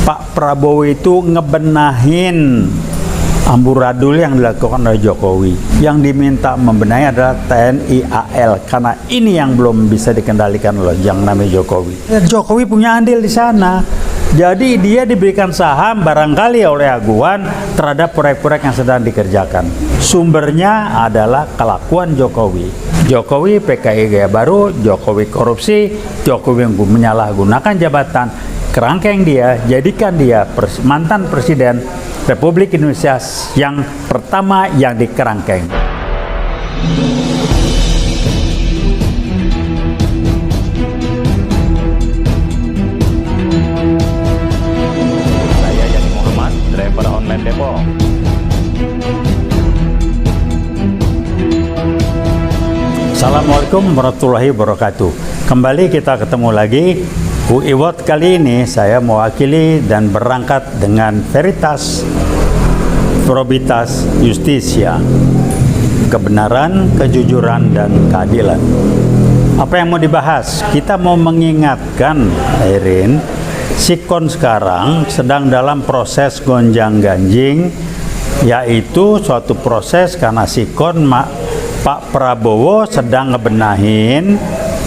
Pak Prabowo itu ngebenahin amburadul yang dilakukan oleh Jokowi. Yang diminta membenahi adalah TNI AL, karena ini yang belum bisa dikendalikan oleh yang namanya Jokowi. Jokowi punya andil di sana. Jadi dia diberikan saham barangkali oleh Aguan terhadap proyek-proyek yang sedang dikerjakan. Sumbernya adalah kelakuan Jokowi. Jokowi PKI gaya baru, Jokowi korupsi, Jokowi menyalahgunakan jabatan. Kerangkeng dia, jadikan dia mantan Presiden Republik Indonesia yang pertama yang dikerangkeng. Saya Yani Muhammad, driver online Depok. Assalamualaikum warahmatullahi wabarakatuh. Kembali kita ketemu lagi. Iwat kali ini saya mewakili dan berangkat dengan Veritas Probitas Justisia, kebenaran, kejujuran, dan keadilan. Apa yang mau dibahas? Kita mau mengingatkan, Airin, Sikon sekarang sedang dalam proses gonjang-ganjing, yaitu suatu proses karena Sikon Pak Prabowo sedang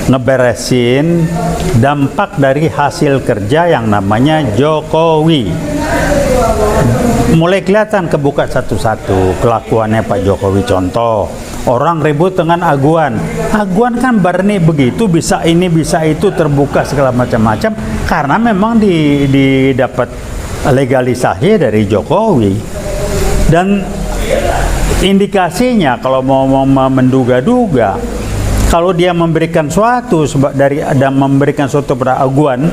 ngeberesin dampak dari hasil kerja yang namanya Jokowi. Mulai kelihatan kebuka satu-satu kelakuannya Pak Jokowi. Contoh, orang ribut dengan Aguan. Aguan kan berani begitu, bisa ini bisa itu, terbuka segala macam-macam karena memang didapat legalisasi dari Jokowi. Dan indikasinya kalau mau menduga-duga, kalau dia memberikan suatu memberikan suatu pada Aguan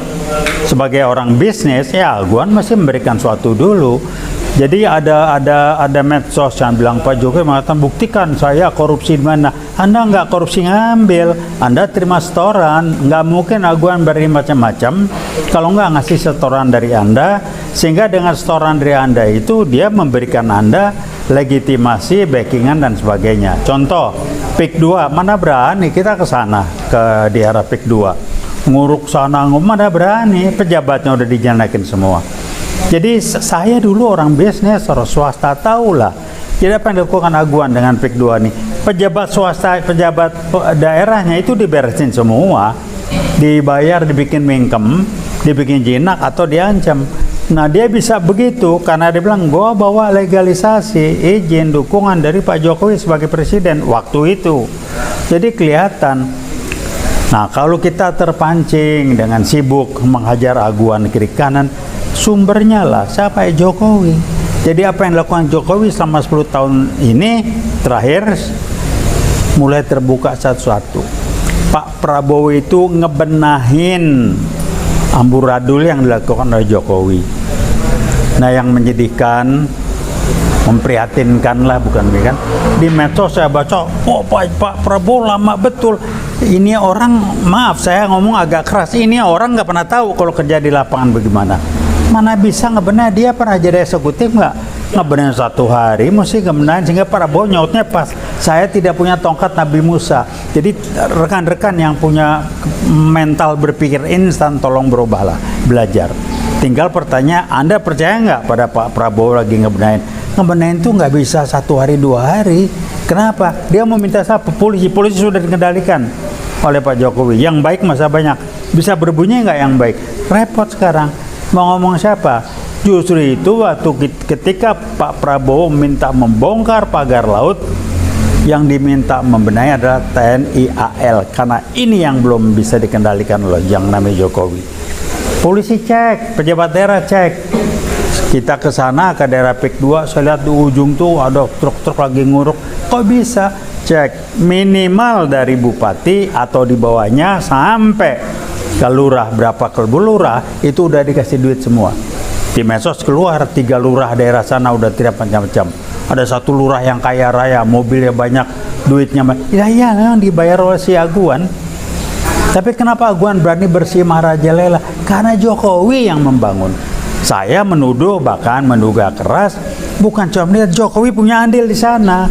sebagai orang bisnis, ya Aguan masih memberikan suatu dulu. Jadi ada medsos yang bilang Pak Jokowi mengatakan, buktikan saya korupsi di mana. Anda nggak korupsi ngambil, Anda terima setoran. Nggak mungkin Aguan beri macam-macam kalau nggak ngasih setoran dari Anda, sehingga dengan setoran dari Anda itu dia memberikan Anda legitimasi, backingan dan sebagainya. Contoh, PIK 2, mana berani kita ke sana, ke daerah PIK 2. Nguruk sana, mana berani, pejabatnya udah dijanakin semua. Jadi saya dulu orang bisnis, orang swasta, tahulah. Jadi apa yang dilakukan Aguan dengan PIK 2 nih? Pejabat swasta, pejabat daerahnya itu diberesin semua. Dibayar, dibikin mingkem, dibikin jinak atau diancam. Nah dia bisa begitu karena dia bilang gua bawa legalisasi, izin, dukungan dari Pak Jokowi sebagai presiden waktu itu. Jadi kelihatan. Nah kalau kita terpancing dengan sibuk menghajar Aguan kiri kanan, sumbernya lah siapa? Jokowi. Jadi apa yang dilakukan Jokowi selama 10 tahun ini terakhir mulai terbuka satu-satu. Pak Prabowo itu ngebenahin amburadul yang dilakukan oleh Jokowi. Nah yang menyedihkan, memprihatinkan lah, bukan kan? Di medsos saya baca, oh Pak Prabowo lama betul. Ini orang, maaf saya ngomong agak keras, ini orang nggak pernah tahu kalau kerja di lapangan bagaimana. Mana bisa ngebenahin, dia pernah jadi eksekutif nggak? Ngebenahin satu hari, mesti ngebenahin, sehingga Prabowo nyautnya pas. Saya tidak punya tongkat Nabi Musa. Jadi rekan-rekan yang punya mental berpikir instan, tolong berubahlah, belajar. Tinggal pertanyaan, Anda percaya nggak pada Pak Prabowo lagi ngebenahin? Ngebenahin itu nggak bisa 1 hari 2 hari. Kenapa? Dia mau minta apa? Polisi sudah dikendalikan oleh Pak Jokowi. Yang baik masa banyak. Bisa berbunyi nggak yang baik? Repot sekarang. Mau ngomong siapa? Justru itu waktu ketika Pak Prabowo minta membongkar pagar laut, yang diminta membenahi adalah TNI AL, karena ini yang belum bisa dikendalikan oleh yang namanya Jokowi. Polisi cek, pejabat daerah cek. Kita ke sana ke daerah PIK 2, saya lihat di ujung tuh ada truk-truk lagi nguruk. Kok bisa? Cek minimal dari bupati atau di bawahnya sampai ke lurah, berapa ke lurah itu udah dikasih duit semua. Di medsos keluar 3 lurah daerah sana udah tidak macam-macam. Ada 1 lurah yang kaya raya, mobilnya banyak, duitnya banyak. Ya memang dibayar oleh si Aguan. Tapi kenapa Aguan berani bersih marajalela? Karena Jokowi yang membangun. Saya menuduh, bahkan menduga keras, bukan cuma melihat Jokowi punya andil di sana.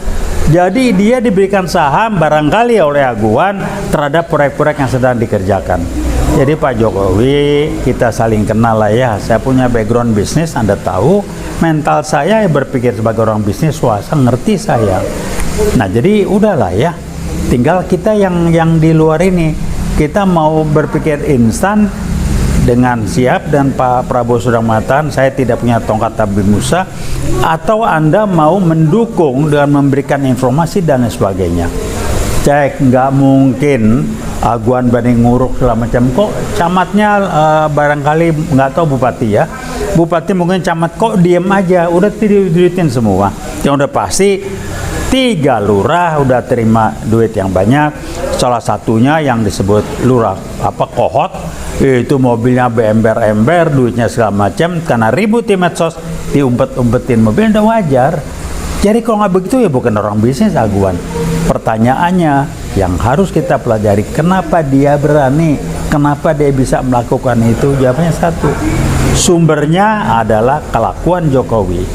Jadi dia diberikan saham barangkali oleh Aguan terhadap proyek-proyek yang sedang dikerjakan. Jadi Pak Jokowi kita saling kenal lah ya. Saya punya background bisnis, Anda tahu. Mental saya berpikir sebagai orang bisnis swasta, ngerti saya. Nah jadi udahlah ya. Tinggal kita yang di luar ini, kita mau berpikir instan dengan siap, dan Pak Prabowo sudah mengatakan saya tidak punya tongkat Nabi Musa, atau Anda mau mendukung dengan memberikan informasi dan sebagainya. Cek, nggak mungkin Aguan banding nguruk segala macam. Kok camatnya barangkali nggak tahu bupati ya. Bupati mungkin camat kok diem aja, udah duitin semua. Yang udah pasti 3 lurah udah terima duit yang banyak. Salah satunya yang disebut lurah Kohot, itu mobilnya beember-ember, duitnya segala macam, karena ribut di medsos diumpet-umpetin mobil, udah wajar. Jadi kalau nggak begitu ya bukan orang bisnis Aguan. Pertanyaannya yang harus kita pelajari, kenapa dia berani, kenapa dia bisa melakukan itu? Jawabannya satu, sumbernya adalah kelakuan Jokowi.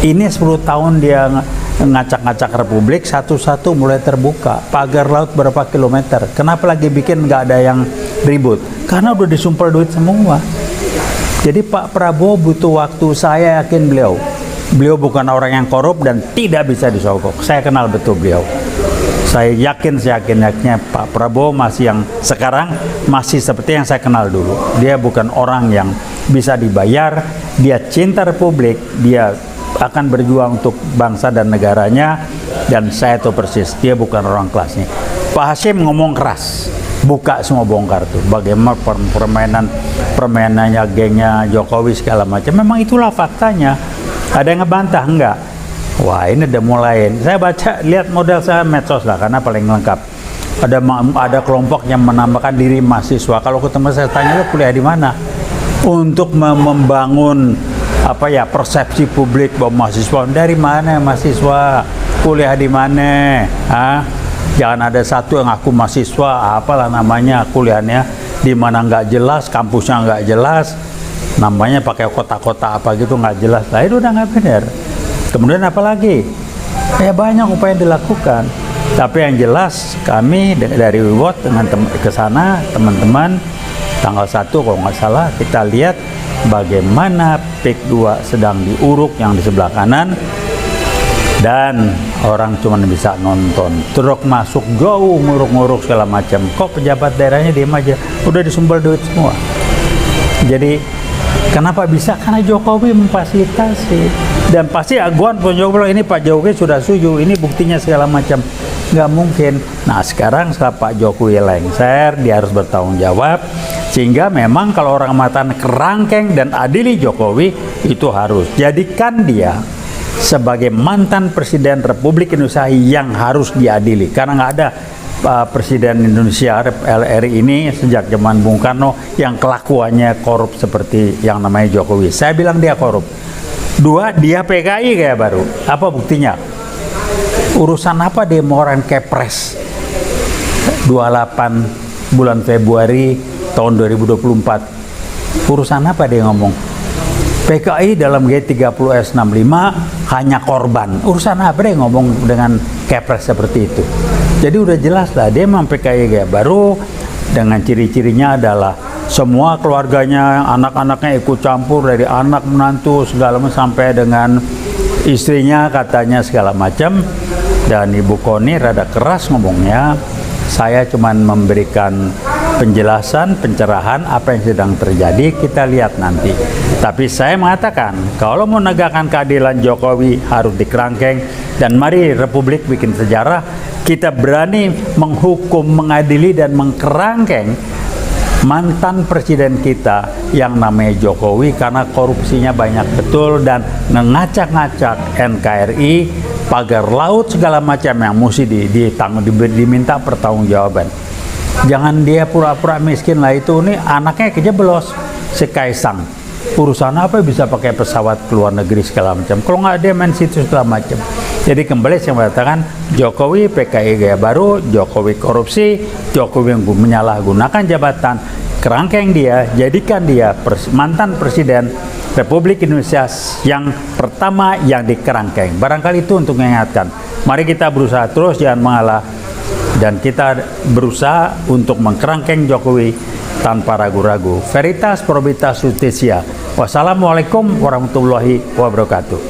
Ini 10 tahun dia ngacak-ngacak Republik, satu-satu mulai terbuka. Pagar laut berapa kilometer, kenapa lagi bikin nggak ada yang ribut? Karena udah disumpel duit semua. Jadi Pak Prabowo butuh waktu, saya yakin beliau bukan orang yang korup dan tidak bisa disogok. Saya kenal betul beliau. Saya yakin-yakinnya Pak Prabowo masih yang sekarang masih seperti yang saya kenal dulu. Dia bukan orang yang bisa dibayar, dia cinta Republik, dia akan berjuang untuk bangsa dan negaranya, dan saya tahu persis dia bukan orang kelasnya. Pak Hasyim ngomong keras, buka semua bongkar tuh, bagaimana permainannya gengnya Jokowi segala macam. Memang itulah faktanya. Ada yang ngebantah? Enggak. Wah, ini udah mulai. Saya baca, lihat model saya medsos lah, karena paling lengkap. Ada kelompok yang menambahkan diri mahasiswa. Kalau ketemu saya tanya, lo kuliah di mana? Untuk membangun persepsi publik bahwa mahasiswa dari mana, mahasiswa kuliah di mana? Jangan ada satu yang ngaku mahasiswa, apalah namanya, kuliahnya di mana nggak jelas, kampusnya nggak jelas. Namanya pakai kota-kota apa gitu nggak jelas. Nah itu udah nggak benar. Kemudian apa lagi? Ya banyak upaya yang dilakukan. Tapi yang jelas kami dari Wiwot dengan ke sana teman-teman tanggal 1 kalau nggak salah kita lihat bagaimana PIK 2 sedang diuruk yang di sebelah kanan, dan orang cuma bisa nonton. Truk masuk jauh nguruk-nguruk segala macam. Kok pejabat daerahnya diem aja? Udah disumbal duit semua. Jadi kenapa bisa? Karena Jokowi memfasilitasi. Dan pasti Aguan pun bilang ini Pak Jokowi sudah setuju, ini buktinya segala macam. Nggak mungkin. Nah sekarang setelah Pak Jokowi lengser, dia harus bertanggung jawab. Sehingga memang kalau orang mengatakan kerangkeng dan adili Jokowi, itu harus jadikan dia sebagai mantan Presiden Republik Indonesia yang harus diadili. Karena nggak ada Presiden Indonesia RI ini sejak zaman Bung Karno yang kelakuannya korup seperti yang namanya Jokowi. Saya bilang dia korup. 2, dia PKI kayak baru. Apa buktinya? Urusan apa dia mau orang Kepres 28 bulan Februari tahun 2024? Urusan apa dia ngomong? PKI dalam G30S65 hanya korban. Urusan apa dia ngomong dengan Kepres seperti itu? Jadi udah jelas lah, dia memang PKI kayak baru, dengan ciri-cirinya adalah semua keluarganya, anak-anaknya ikut campur, dari anak menantu segala macam sampai dengan istrinya katanya segala macam. Dan Ibu Koni rada keras ngomongnya, saya cuman memberikan penjelasan, pencerahan apa yang sedang terjadi, kita lihat nanti. Tapi saya mengatakan, kalau mau menegakkan keadilan, Jokowi harus dikerangkeng, dan mari Republik bikin sejarah, kita berani menghukum, mengadili, dan mengkerangkeng mantan presiden kita yang namanya Jokowi karena korupsinya banyak betul dan ngacak-ngacak NKRI, pagar laut segala macam yang mesti diminta pertanggungjawaban. Jangan dia pura-pura miskin lah, itu nih anaknya kejeblos si Kaisang. Urusan apa bisa pakai pesawat ke luar negeri segala macam. Kalau nggak dia main situ segala macam. Jadi kembali saya mengatakan Jokowi PKI gaya baru, Jokowi korupsi, Jokowi yang menyalahgunakan jabatan, kerangkeng dia, jadikan dia mantan presiden Republik Indonesia yang pertama yang dikerangkeng. Barangkali itu untuk mengingatkan. Mari kita berusaha terus, jangan mengalah, dan kita berusaha untuk mengkerangkeng Jokowi tanpa ragu-ragu. Veritas Probitas Justitia. Wassalamualaikum warahmatullahi wabarakatuh.